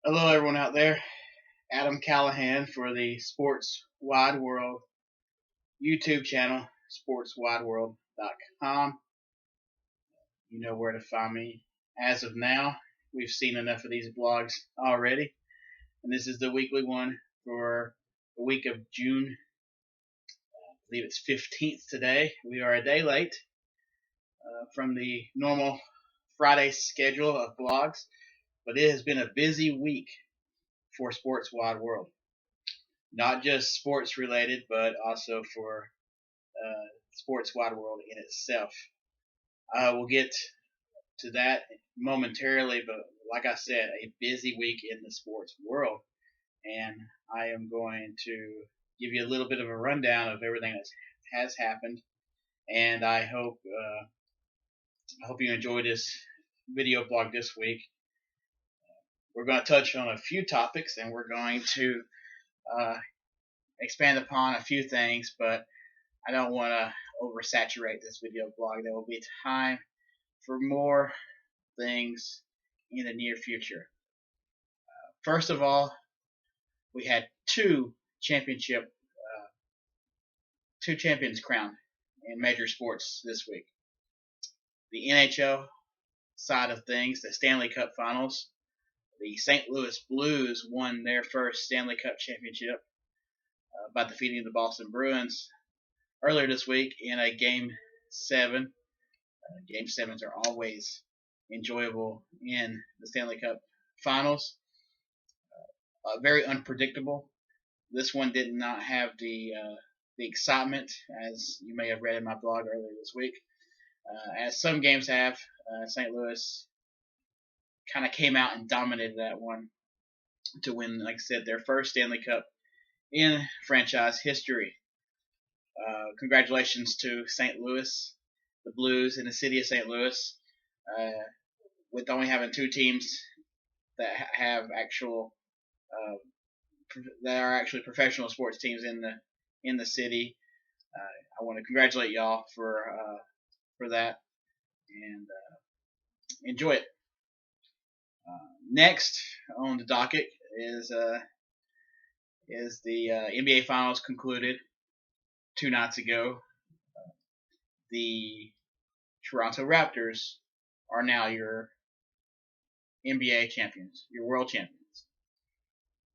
Hello, everyone out there. Adam Callahan for the Sports Wide World YouTube channel, sportswideworld.com. You know where to find me. As of now, we've seen enough of these blogs already, and this is the weekly one for the week of June. I believe it's 15th today. We are a day late from the normal Friday schedule of blogs, but it has been a busy week for Sports Wide World. Not just sports related, but also for Sports Wide World in itself. We'll get to that momentarily, but like I said, a busy week in the sports world, and I am going to give you a little bit of a rundown of everything that has happened, and I hope you enjoy this video blog this week. We're going to touch on a few topics, and we're going to expand upon a few things, but I don't want to oversaturate this video blog. There will be time for more things in the near future. First of all, we had two champions crowned in major sports this week. The NHL side of things, the Stanley Cup Finals, the St. Louis Blues won their first Stanley Cup championship by defeating the Boston Bruins earlier this week in a Game 7. Game 7s are always enjoyable in the Stanley Cup Finals. Very unpredictable. This one did not have the excitement, as you may have read in my blog earlier this week. As some games have, St. Louis kind of came out and dominated that one to win, like I said, their first Stanley Cup in franchise history. Congratulations to St. Louis, the Blues, and the city of St. Louis, with only having two teams that have that are actually professional sports teams in the city. I want to congratulate y'all for that, and enjoy it. Next on the docket is the NBA Finals concluded 2 nights ago. The Toronto Raptors are now your NBA champions, your world champions.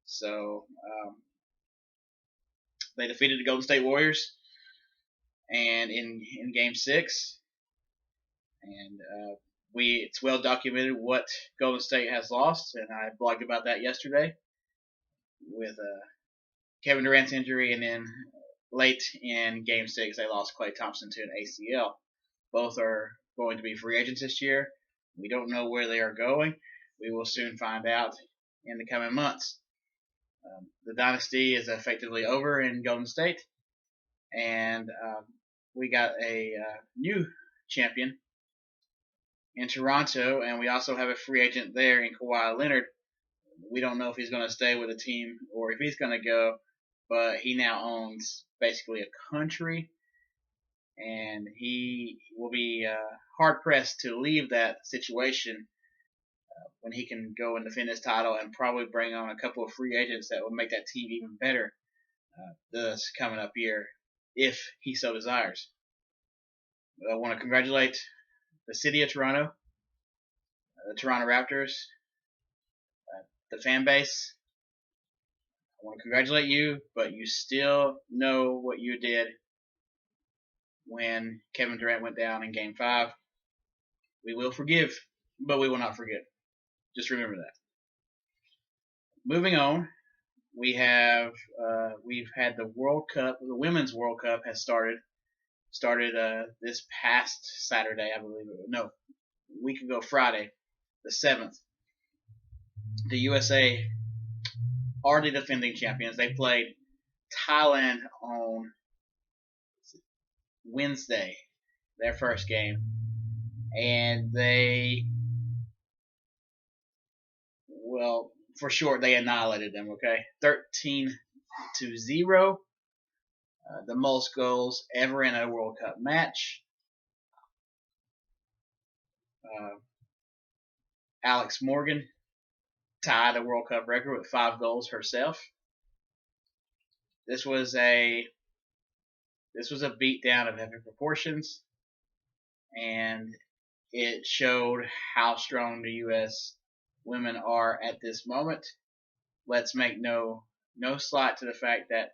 So they defeated the Golden State Warriors, and in Game 6, and it's well documented what Golden State has lost, and I blogged about that yesterday with Kevin Durant's injury, and then late in Game 6 they lost Klay Thompson to an ACL. Both are going to be free agents this year. We don't know where they are going. We will soon find out in the coming months. The dynasty is effectively over in Golden State, and we got a new champion in Toronto, and we also have a free agent there in Kawhi Leonard. We don't know if he's going to stay with the team or if he's going to go, but he now owns basically a country, and he will be hard pressed to leave that situation when he can go and defend his title and probably bring on a couple of free agents that will make that team even better this coming up year if he so desires. I want to congratulate the city of Toronto, the Toronto Raptors, the fan base. I want to congratulate you, but you still know what you did when Kevin Durant went down in Game 5. We will forgive, but we will not forget. Just remember that. Moving on, we've had the World Cup. The Women's World Cup has started this past Saturday, I believe. No, a week ago Friday, the 7th. The USA are the defending champions. They played Thailand on Wednesday, their first game, and for short, they annihilated them. Okay, 13-0, the most goals ever in a World Cup match. Alex Morgan tied a World Cup record with 5 goals herself. This was a beatdown of epic proportions, and it showed how strong the U.S. women are at this moment. Let's make no slight to the fact that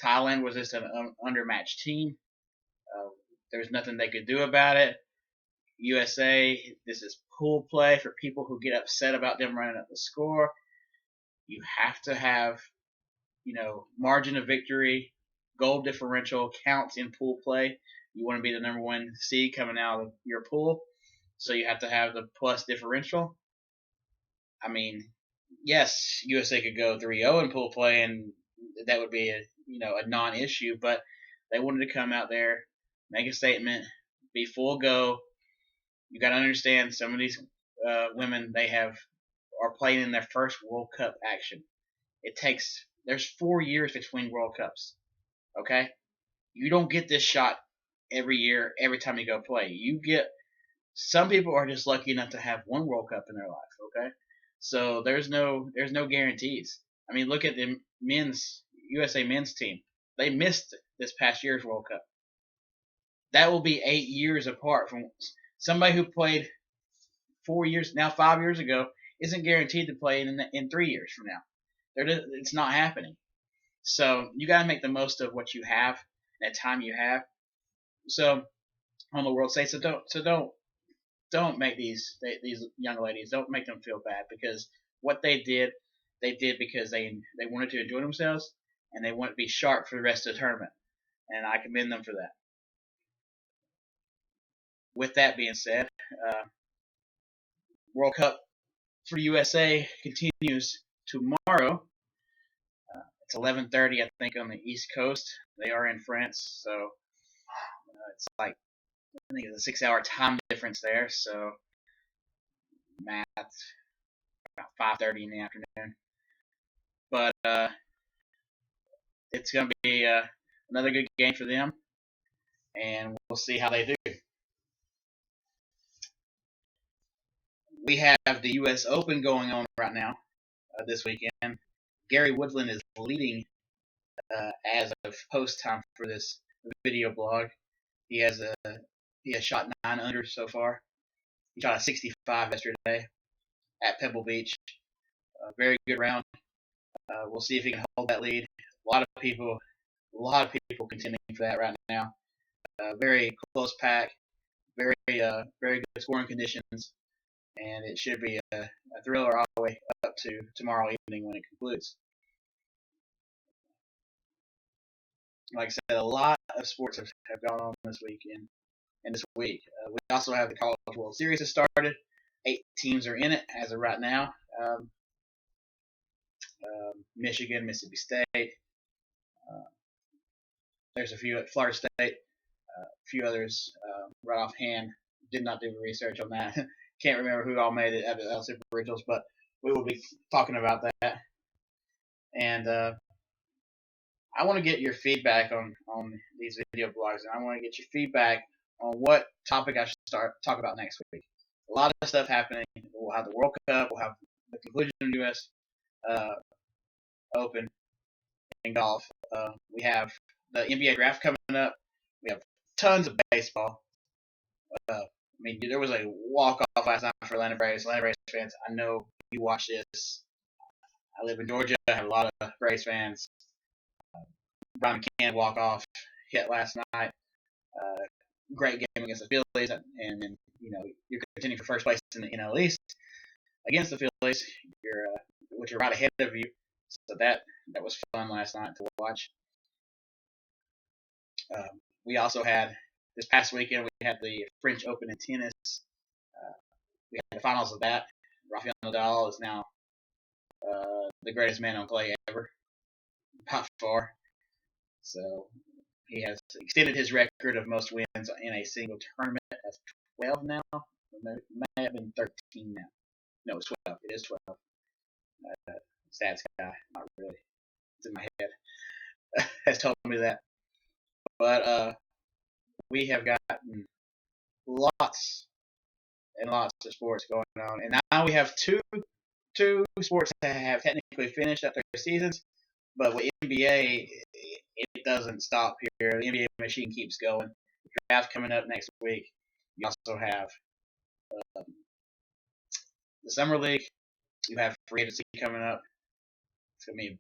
Thailand was just an undermatched team. There's nothing they could do about it. USA, this is pool play for people who get upset about them running up the score. You have to have, margin of victory, goal differential counts in pool play. You want to be the number 1 seed coming out of your pool, so you have to have the plus differential. I mean, yes, USA could go 3-0 in pool play, and that would be a non-issue. But they wanted to come out there, make a statement, be full go. You got to understand, some of these women are playing in their first World Cup action. There's 4 years between World Cups. Okay, you don't get this shot every year, every time you go play. Some people are just lucky enough to have 1 World Cup in their life. Okay, so there's no guarantees. I mean, look at the USA men's team. They missed this past year's World Cup. That will be 8 years apart from somebody who played 5 years ago. Isn't guaranteed to play in 3 years from now. It's not happening. So you got to make the most of what you have, that time you have. So on the world stage, don't make these young ladies, don't make them feel bad, because what they did because they wanted to enjoy themselves, and they want to be sharp for the rest of the tournament, and I commend them for that. With that being said, World Cup for USA continues tomorrow. It's 11:30, I think, on the East Coast. They are in France, so it's like, I think it's a 6-hour time difference there. So math, about 5:30 in the afternoon. But it's going to be another good game for them, and we'll see how they do. We have the U.S. Open going on right now this weekend. Gary Woodland is leading as of post time for this video blog. He has shot 9 under so far. He shot a 65 yesterday at Pebble Beach. Very good round. We'll see if he can hold that lead. A lot of people contending for that right now. Very close pack. Very good scoring conditions, and it should be a thriller all the way up to tomorrow evening when it concludes. Like I said, a lot of sports have gone on this weekend and this week. We also have the College World Series that started. 8 teams are in it as of right now. Michigan, Mississippi State. There's a few at Florida State. A few others right offhand. Did not do research on that. Can't remember who all made it out of Super Regionals, but we will be talking about that. And I want to get your feedback on these video blogs, and I want to get your feedback on what topic I should talk about next week. A lot of stuff happening. We'll have the World Cup. We'll have the conclusion of the U.S. Open in golf. We have the NBA draft coming up. We have tons of baseball. I mean, there was a walk-off last night for Atlanta Braves. Atlanta Braves fans, I know you watch this. I live in Georgia. I have a lot of Braves fans. Brian McCann walk-off hit last night. Great game against the Phillies, and you're contending for first place in the NL East against the Phillies. Which are right ahead of you. So that was fun last night to watch. We also had this past weekend. We had the French Open in tennis. We had the finals of that. Rafael Nadal is now the greatest man on clay ever, by far. So he has extended his record of most wins in a single tournament. That's 12 now. It may have been 13 now. No, it's 12. It is 12. Stats guy, not really. It's in my head. Has told me that. But we have gotten lots and lots of sports going on, and now we have 2 two sports that have technically finished up their seasons, but with NBA, it doesn't stop here. The NBA machine keeps going. Draft coming up next week. You also have um, the summer league. You have free agency coming up. It's gonna be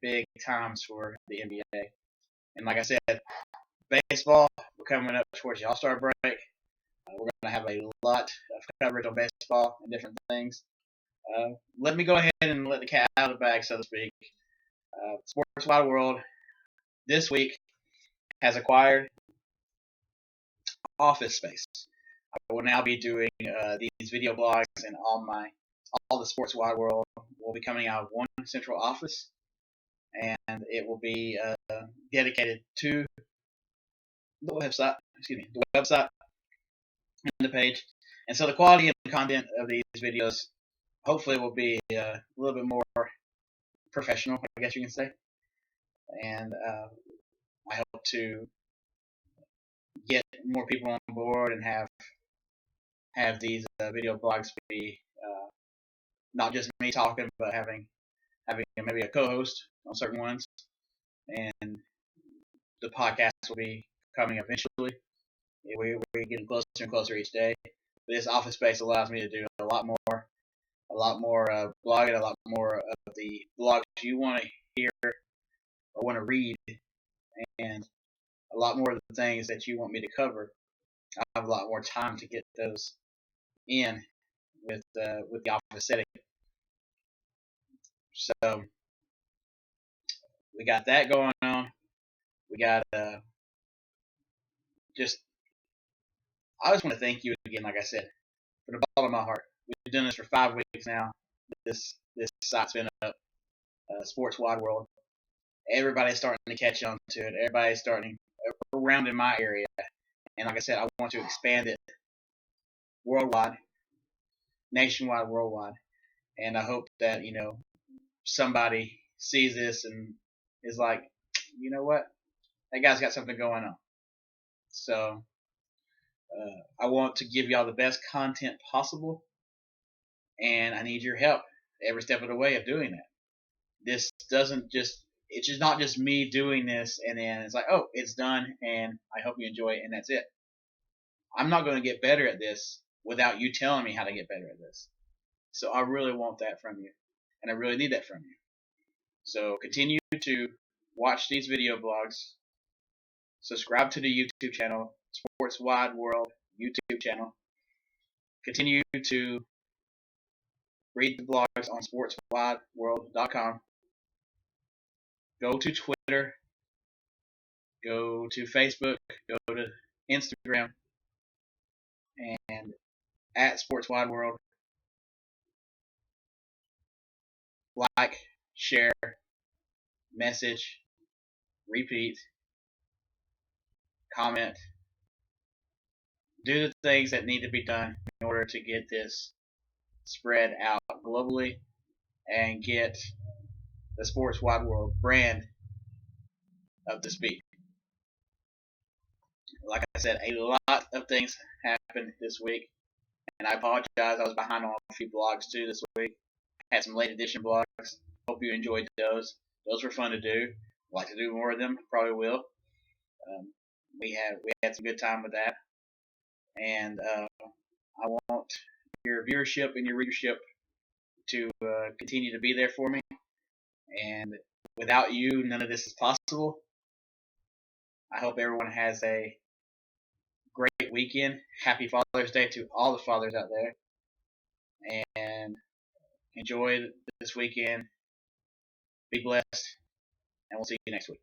big times for the NBA. And like I said, baseball, we're coming up towards the All-Star break. We're going to have a lot of coverage on baseball and different things. Let me go ahead and let the cat out of the bag, so to speak. Sports Wide World this week has acquired office space. I will now be doing these video blogs, and all the Sports Wide World will be coming out of one central office, and it will be dedicated to the website. The website and the page. And so the quality and the content of these videos hopefully will be a little bit more professional, I guess you can say. And I hope to get more people on board and have these video blogs be not just me talking, but having maybe a co-host on certain ones. And the podcast will be coming eventually. We're getting closer and closer each day. But this office space allows me to do a lot more blogging, a lot more of the blogs you want to hear or want to read, and a lot more of the things that you want me to cover. I have a lot more time to get those in with the office setting. So we got that going on. We got just I just want to thank you again, like I said, from the bottom of my heart. We've done this for 5 weeks now. This site's been up, Sports Wide World. Everybody's starting to catch on to it. Everybody's starting around in my area. And like I said, I want to expand it worldwide, nationwide, worldwide. And I hope that, somebody sees this and is like, you know what? That guy's got something going on. So I want to give y'all the best content possible. And I need your help every step of the way of doing that. This doesn't just, it's just not just me doing this and then it's like, oh, it's done and I hope you enjoy it and that's it. I'm not going to get better at this without you telling me how to get better at this. So I really want that from you, and I really need that from you. So continue to watch these video blogs. Subscribe to the YouTube channel, Sports Wide World YouTube channel. Continue to read the blogs on sportswideworld.com. Go to Twitter. Go to Facebook. Go to Instagram. And at Sports Wide World. Like, share, message, repeat, comment. Do the things that need to be done in order to get this spread out globally and get the Sports Wide World brand up to speed. Like I said, a lot of things happened this week, and I apologize. I was behind on a few blogs too this week. Had some late edition blogs. Hope you enjoyed those. Those were fun to do. I'd like to do more of them. Probably will. We had some good time with that, and I want your viewership and your readership to continue to be there for me. And without you, none of this is possible. I hope everyone has a great weekend. Happy Father's Day to all the fathers out there. And enjoy this weekend. Be blessed. And we'll see you next week.